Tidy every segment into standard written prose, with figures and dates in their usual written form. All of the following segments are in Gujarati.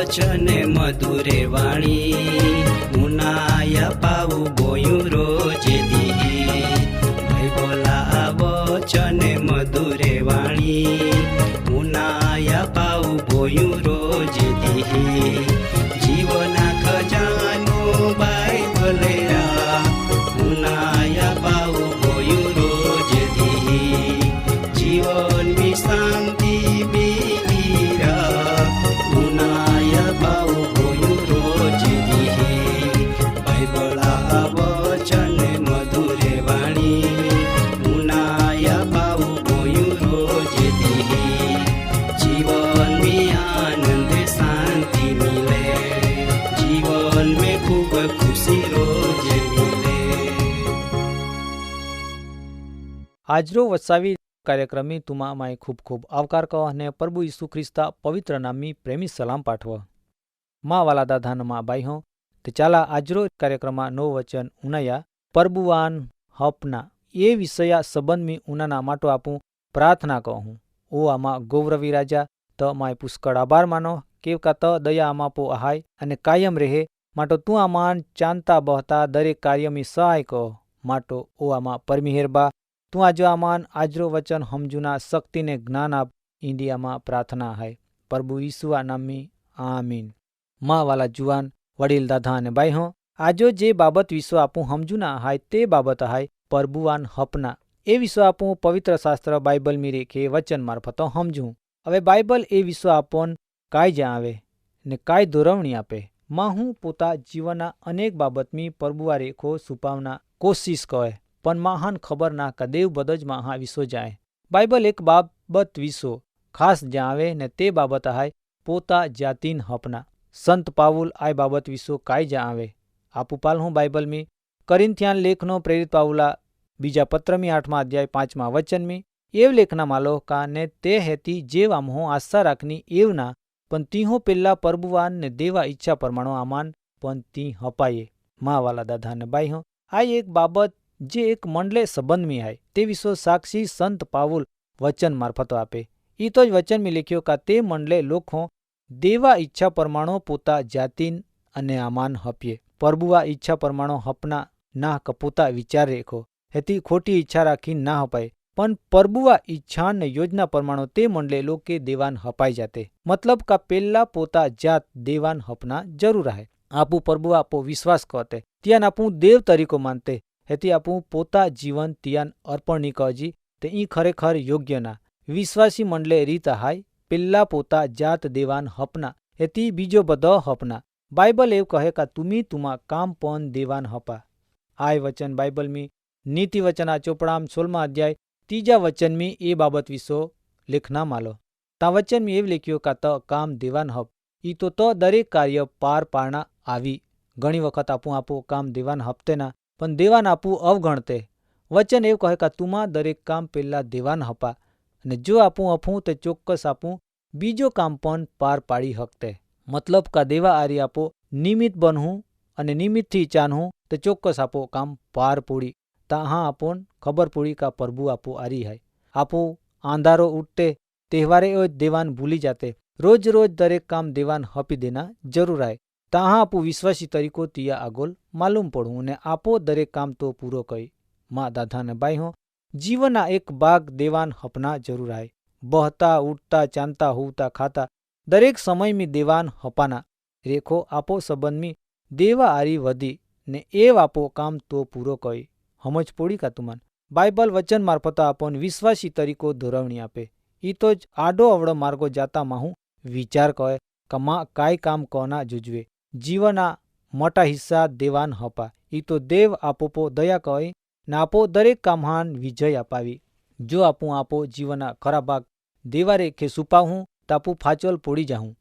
વચને મધુરે વાણી ઉનાયા પાવું બોયું રોજે દી ભાઈ બોલા વચને મધુરે વાણી ઉનાયા પાવું બોયું રોજે દી જીવના ખજાનો બાઇબલે ઉનાયા પાવું બોયું રોજે દી જીવનની શાંતિ આજરો વસાવી કાર્યક્રમી તુમા માય ખૂબ ખૂબ આવકાર કહો અને પ્રભુ ઈસુ ખ્રિસ્તા પવિત્ર નામની પ્રેમી સલામ પાઠવો માં વાલા દાદાનમાં બાઈહો તે ચાલા આજરો કાર્યક્રમમાં નો વચન ઉનાયા પરબુવાન હપના એ વિષયા સંબંધમી ઉનાના માટો આપું પ્રાર્થના કહું ઓ આમાં ગૌરવી રાજા ત માય પુષ્કળ આભાર માનો કેવકા ત દયા આમાં પો આહાય અને કાયમ રહે માટો તું આમાન ચાંતા બહતા દરેક કાર્યમી સહાય કહો માટો ઓ આમાં પરમિહેરબા તું આજો આમાન આજરો વચન હમજુના શક્તિને જ્ઞાન આપ ઇન્ડિયામાં પ્રાર્થના હાય પ્રભુ ઈસુઆ નામી આમીન માં વાલા જુવાન વડીલ દાદા અને બાઈ હો આજો જે બાબત વિશ્વ આપું હમજુના હાય તે બાબત હાય પરબુવાન હપના એ વિશ્વ આપું પવિત્ર શાસ્ત્ર બાઇબલ મી રેખે વચન મારફતો હમજું હવે બાઇબલ એ વિશ્વ આપોન કાય જ્યાં આવે ને કાય દોરવણી આપે માં હું પોતા જીવનના અનેક બાબતમી પરબુઆ રેખો છુપાવના કોશિશ કહે પણ મહાન ખબર ના કદેવ બદ જ મહા વિશ્વ જાય બાઇબલ એક બાબત વિશ્વ ખાસ જ્યાં આવે ને તે બાબત હાય પોતા જાતીન હપના સંત પાવુલ આ બાબત વિશ્વ કાય જ્યાં આવે આપુ પાલ હું બાઇબલ મી કરિન્થિયાન લેખનો પ્રેરિત પાવુલા બીજા પત્રમી 8મા અધ્યાય 5મા વચનમી એવ લેખના માલો કા ને તે હેતી જેવ આમહો આશા રાખની એવના પણ તીહો પેલા પરબુવાન ને દેવા ઈચ્છા પરમાણો આમાન પણ તી હપાયે મા વાલા દાદા ને બાઈ હો આ એક બાબત જે એક મંડલે સંબંધમી હાય તે વિશ્વ સાક્ષી સંત પાવુલ વચન મારફતો આપે ઈ તો જ વચન મી લખ્યો કા તે મંડલે લોકો દેવા ઈચ્છા પરમાણો પોતા જાતીન અને આમાન હપીએ પરબુઆ ઈચ્છા પરમાણો હપના ના કપોતા વિચાર રેખો હેતી ખોટી ઈચ્છા રાખી ના હપાય પણ પરબુઆ ઈચ્છા ને યોજના પરમાણો તે મંડલે લોકે દેવાન હપાઈ જાતે મતલબ કા પેલા પોતા જાત દેવાન હપના જરૂર હે આપુ પરબુઆ આપો વિશ્વાસ કહતે ત્યાં આપું દેવ તરીકો માનતે હેતી આપું પોતા જીવન તિયાન અર્પણની કજી તે ઈ ખરેખર યોગ્ય ના વિશ્વાસી મંડલે રીત હાય પેલા પોતા જાત દેવાન હપના હેતી બીજો બધો હપના બાઇબલ એવ કહે કા તુમી તુમા કામ પણ દેવાન હપા આય વચન બાઇબલ મી નીતિ વચના ચોપડામ 16મા અધ્યાય 3જા વચનમી એ બાબત વિશો લેખના માલો તા વચન મી એવ લખ્યો કા ત કામ દેવાન હપ ઈ તો દરેક કાર્ય પાર પાડના આવી ઘણી વખત આપો કામ દેવાન હપતેના પણ દેવાન આપું અવગણતે વચન એવું કહે કે તુમાં દરેક કામ પેલા દેવાન હપા અને જો આપું અફું તે ચોક્કસ આપું બીજો કામ પણ પાર પાડી હકતે મતલબ કા દેવા આરી આપો નિમિત્ત બનવું અને નિમિત્તથી ચાનવું તે ચોક્કસ આપો કામ પાર પૂડી તા હા આપોન ખબર પૂડી કા પ્રભુ આપો આરી હાય આપો આંધારો ઉઠતે તહેવારે દેવાન ભૂલી જાતે રોજ રોજ દરેક કામ દેવાન હપી દેના જરૂર આય તાહા આપું વિશ્વાસી તરીકો તિયા આગોલ માલુમ પડવું ને આપો દરેક કામ તો પૂરો કહી માં દાદા ને બાઈ હો જીવનના એક ભાગ દેવાન હપના જરૂર આય બહતા ઉઠતા ચાંતા હોવતા ખાતા દરેક સમયમી દેવાન હપાના રેખો આપો સંબંધમી દેવા આરી વધી ને એ આપો કામ તો પૂરો કહી હમજ પોડી કા તુમાન બાઇબલ વચન મારફત આપોન વિશ્વાસી તરીકો દોરવણી આપે ઈ તો જ આડો અવળો માર્ગો જાતા માહું વિચાર કહે કમા કાય કામ કોના જુજવે જીવના મોટા હિસ્સા દેવાન હપા ઈ તો દેવ આપોપો દયા કહી ને આપો દરેક કામહાન વિજય અપાવી જો આપું આપો જીવના ખરા ભાગ देवा रेखे सुपाहूँ तापू फाचल पोड़ी जाऊँ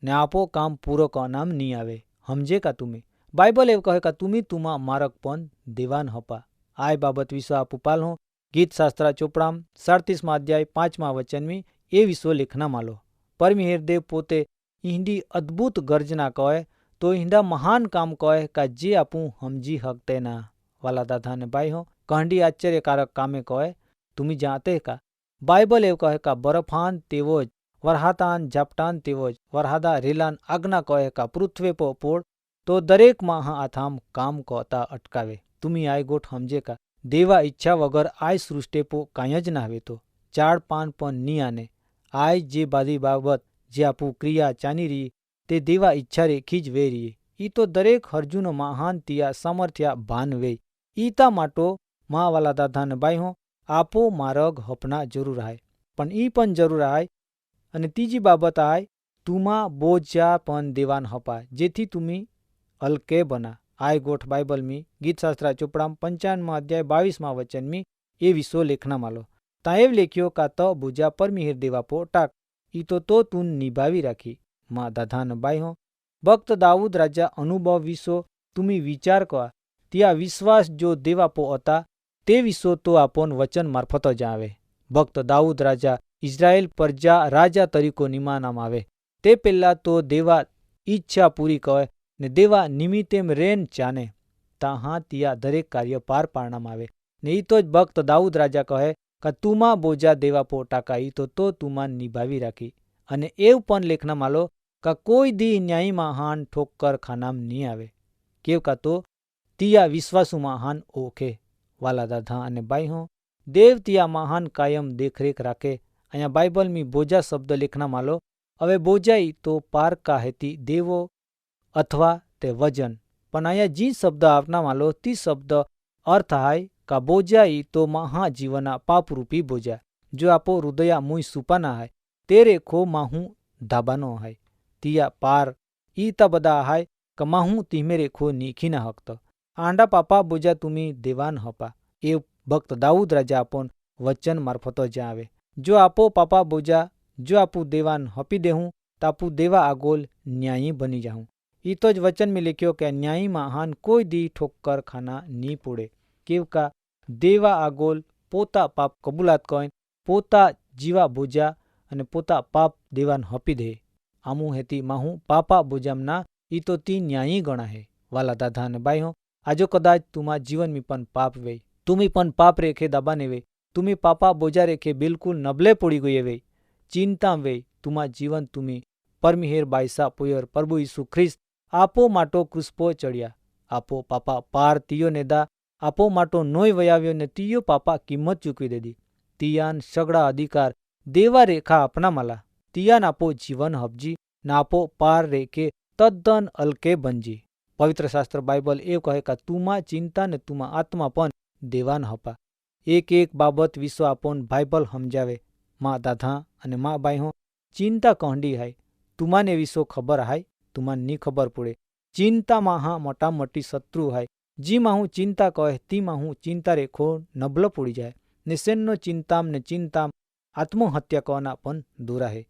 ने आपो काम पूरो का नाम नहीं आवे। हमजे का तुम्हें बाइबल एवं कहे का तुम्हें तुमा मारक पन देवान हपा। आय बाबत विश्व आपू पाल हूँ गीत शास्त्रा चोपड़ाम 37 अध्याय 5 वचन में ए विश्व लेखना मालो। परमेहेर देव पोते ईंडी अद्भुत गर्जना कहे तो ईंडा महान काम कहे का जे आपू हमजी हकते ना। वाला दादा ने भाई हो कहंडी आश्चर्यकारक कामे कहे तुम्हें जानते का बाइबल एवं कहे का बरफान तेवोज वरहातान झापटान तेवोज वरहादा रेलान आज्ञा कहे का पृथ्वी पर पोड़ तो दरेक महा आथाम काम कहता अटकावे। तुम्ही आय गोठ हमजे का देवा इच्छा वगर आय सृष्टि पो कांई ज ना हवे तो 4 पान पण नी आने आय जे बादी बाबत जे आपू क्रिया चानी रही ते देवा इच्छा रेखी ज वे रही। ई तो दरेक हरजून महान तिया सामर्थ्या भान वे ईता माटो मा वाला दादा ने बाई हो आपो मार्ग हपना जरूर आय पण ई पण जरूर आय। અને ત્રીજી બાબત આય તુમા બોજા પણ દેવાન હપા જેથી તુમી હલકે બના। આય ગોઠ બાઇબલ મી ગીત શાસ્ત્રા ચોપડામ 55 અધ્યાય 22 વચન મી એ વિશ્વ લેખના માલો તાએવ લેખ્યો કા તો બોજા પર મિહિર દેવા પો ટાક ઈ તો તું નિભાવી રાખી। માં દાધાન બાઈ હો ભક્ત દાऊद રાજા અનુભવ વિશ્વ તુમી વિચાર કા ત્યાં વિશ્વાસ જો દેવા પો હતા તે વિશ્વ તો આપોન વચન મારફત જ આવે। ભક્ત દાऊद રાજા ઇઝરાયેલ પ્રજા રાજા તરીકો નિમાનામ આવે તે પહેલા તો દેવા ઈચ્છા પૂરી કહે ને દેવા નિમિત્તેમ રેન ચાને તાહા ત્યાં દરેક કાર્ય પાર પાડનામ આવે ને ઈ તો જ ભક્ત દાऊद રાજા કહે કે તુમા બોજા દેવા પો ટાકા ઈ તો તુમા નિભાવી રાખી। અને એવું પણ લેખના માલો કે કોઈ દી ન્યાયી મહાન ઠોક્કર ખાનામ નહીં આવે કેવ કા તો તિયા વિશ્વાસુ મહાન ઓખે। વાલા દાદા અને બાઈ હો દેવ તિયા મહાન કાયમ દેખરેખ રાખે। અહીંયા બાઇબલ મી બોજા શબ્દ લેખના માલો હવે બોજાઈ તો પારકા હેતી દેવો અથવા તે વજન પણ અહીંયા જી શબ્દ આપના માલો તી શબ્દ અર્થ હાય કા બોજાઈ તો મહાજીવના પાપરૂપી બોજા જો આપો હૃદયા મુઈ સુપાના હાય તે રેખો માહું ધાબાનો હાય તિયા પાર ઈતા બધા હાય કે માહું તીમે રેખો નીખી ના હકત આંડા પાપા બોજા તુમી દેવાન હપા એ ભક્ત દાऊद રાજા આપોન વચન મારફતો જ આવે। જો આપો પાપા બોજા જો આપુ દેવાન હપી દેહું તાપુ દેવા આગોલ ન્યાયી બની જાઉં। ઈ તો જ વચન में लिख्यो કે ન્યાયી મહાન કોઈ દી ઠોક્કર ખાના ની પોડે કેવ કા દેવા આગોલ પોતા પાપ કબૂલાત કહીને પોતા જીવા બોજા અને પોતા પાપ દેવાન હપી દે આમું હેતી માહું પાપા બોજામના ઈ તો તી ન્યાયી ગણા હે। વાલા દાદા અને બાઈ હો આજો કદાચ તુમા જીવન મી પણ પાપ વે તુમી પણ પાપ રેખે દબાને વે तुम्ही पापा बोजा रेखे बिल्कुल नबले पड़ी गए वे चिंता वे तुमा जीवन तुम्ही परमिहेर बायसा पुयर प्रभु यीशु ख्रिस्त आपो माटो क्रूसपो चढ़िया आपो पापा पार तियो नेदा आपो माटो नोय वयाव्यो ने तियो पापा किंमत चूकवी देदी तियान सगड़ा अधिकार देवा रेखा अपना मला तियान आपो जीवन हपजी ना आपो पार रेखे तद्दन अलके बनजी। पवित्र शास्त्र बाइबल एव कहे का तुमा चिंता ने तुमा आत्मा पण देवान हपा एक एक बाबत विश्व आपन बाइबल समझावे। माँ दादा अने माँ बाई हो चिंता कहंडी हाय तुमाने विश्व खबर हाय तुमान नी खबर पड़े चिंता माहा मोटा मोटी शत्रु हाय जी माहू चिंता कहे ती माहू चिंता रेखो नबलो पड़ी जाए निसेन्नो चिंताम ने चिंताम आत्महत्या कहना पण दूरा है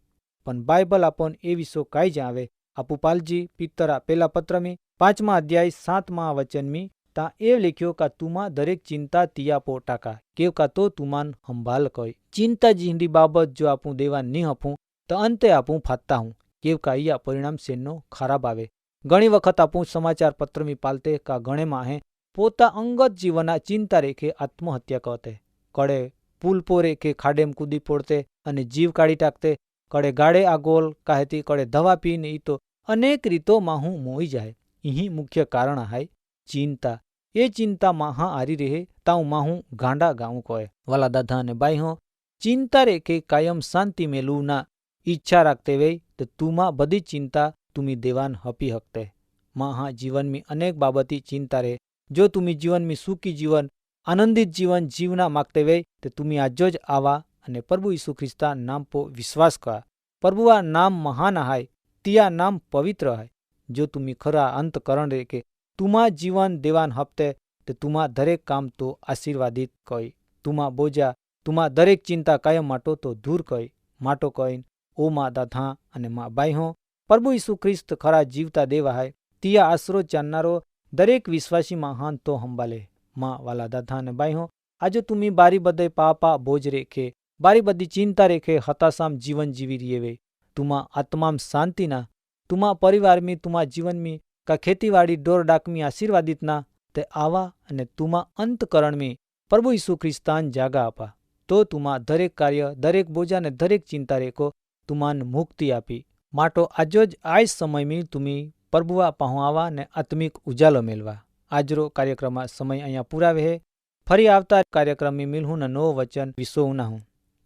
पण बाइबल आपन ए विश्व काई जावे। आपू पालजी पितरा पेला पत्र में 5 अध्याय 7 वचन में ता एव लिख्यो का तुमा दरेक चिंता तिया पो टाका केव का तो तुमान संभाल कई चिंता जिंदी बाबत जो आपू देवा नी हपूं तो अंते आपू फातता हूँ केव का या परिणाम सेनो खराब आवे। घणी वखत आपू समाचार पत्र में पालते का घणे माहे पोता अंगत जीवना चिंता रेखे आत्महत्या कहते कड़े पुल पो रेखे खाडेम कूदी पोड़ते अने जीव काढ़ी टाकते कड़े गाड़े आगोल कहती कड़े दवा पीने ई तो अनेक रीतो माहू मोई जाए। यही मुख्य कारण हाय चिंता ये चिंता माहा आरी रहे ताऊ माहू गांडा गाँव कोय। वाला दादा ने बाई हो चिंता रेखे कायम शांति मेलू ना इच्छा रखते वे तो तुमा बदी चिंता तुमी देवान हपी हकते। माहा जीवन में अनेक बाबती चिंता रहे जो तुमी जीवन में सुखी जीवन आनंदित जीवन जीवना मागते वे तो तुमी आजोज आवा अने प्रभु यीशु ख्रिस्ता नाम पो विश्वास करा। प्रभुआ नाम महान हाय तिया नाम पवित्र हाय जो तुमी खरा अंत करण रे के तुमा जीवन देवान हप्ते ते तुमा दरेक काम तो आशीर्वादित कई तुमा बोजा तुमा दरेक चिंता कायम माटो तो दूर कई। માટો કહીને ઓ માં દાથા અને માં બાઈહો પ્રભુ ઈસુ ખ્રિસ્ત ખરા જીવતા દેવા હાય તિયા આશરો ચાલનારો દરેક વિશ્વાસીમાં હાન તો હંબાલે માં વાલા દાથા અને બાઈહો આજે તુમી બારી બધે પાપા બોજ રેખે બારી બધી ચિંતા રેખે હતાશામ જીવન જીવી રીએવે તુમા આત્મામ શાંતિના તુમા પરિવારમી તુમા જીવનમી કા ખેતીવાડી ડોર ડાકમી આશીર્વાદિતના તે આવા અને તુમા અંતકરણમી પ્રભુ ઈસુ ખ્રિસ્તાન જાગા આપા તો તુમા દરેક કાર્ય દરેક બોજા ને દરેક ચિંતા રેકો તુમાન મુક્તિ આપી માટો આજો જ આ સમયમી તુમી પ્રભુઆ પાહો આવા ને આત્મિક ઉજાલો મેળવા આજરો કાર્યક્રમમાં સમય અહીંયા પૂરાવે હે ફરી આવતા કાર્યક્રમમાં મિલહું ને નવો વચન વિસો ઉનાહું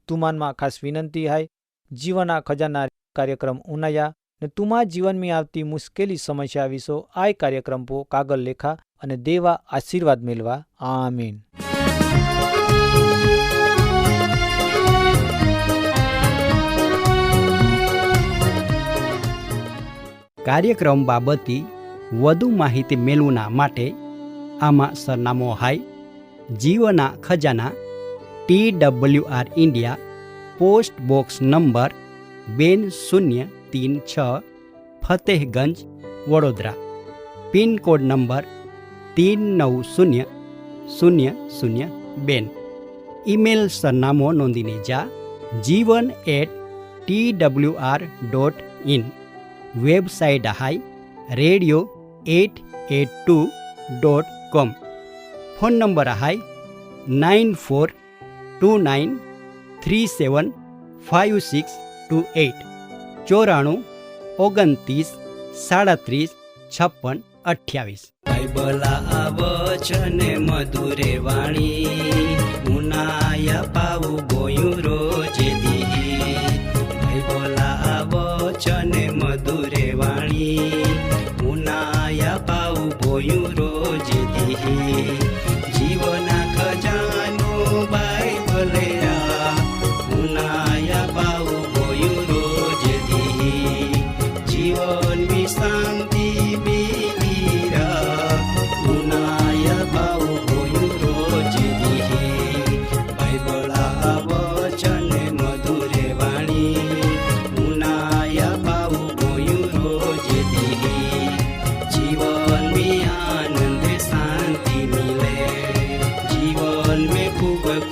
તુમાનમાં ખાસ વિનંતી હાય જીવના ખજાના કાર્યક્રમ ઉનાયા ને તુમા જીવનમાં આવતી મુશ્કેલી સમસ્યા વિશો આ કાર્યક્રમ પો કાગળ લેખા અને દેવા આશીર્વાદ મેળવા આમીન. કાર્યક્રમ બાબતે વધુ માહિતી મેળવવા માટે આમાં સરનામો હાય જીવના ખજાના TWR India post box number 2036 Fatehganj Vadodara pincode number 390002 email સરનામો નોંધીને જા jivan@twr.in વેબસાઇટ હાય radio882.com ફોન નંબર હાય 9429375628 9429375628. બાઇબલા વચન મધુરે વાણી ઉનાયા પાવું ગોયું રોજે દી બાઇબલા વચન મધુરે વાણી ઉનાયા પાવું ગોયું રોજે દી જીવના ખજાનો બાઇબલે ઉનાયા પાવું ગોયું રોજે દી જીવન શાંતિ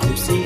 ખુશી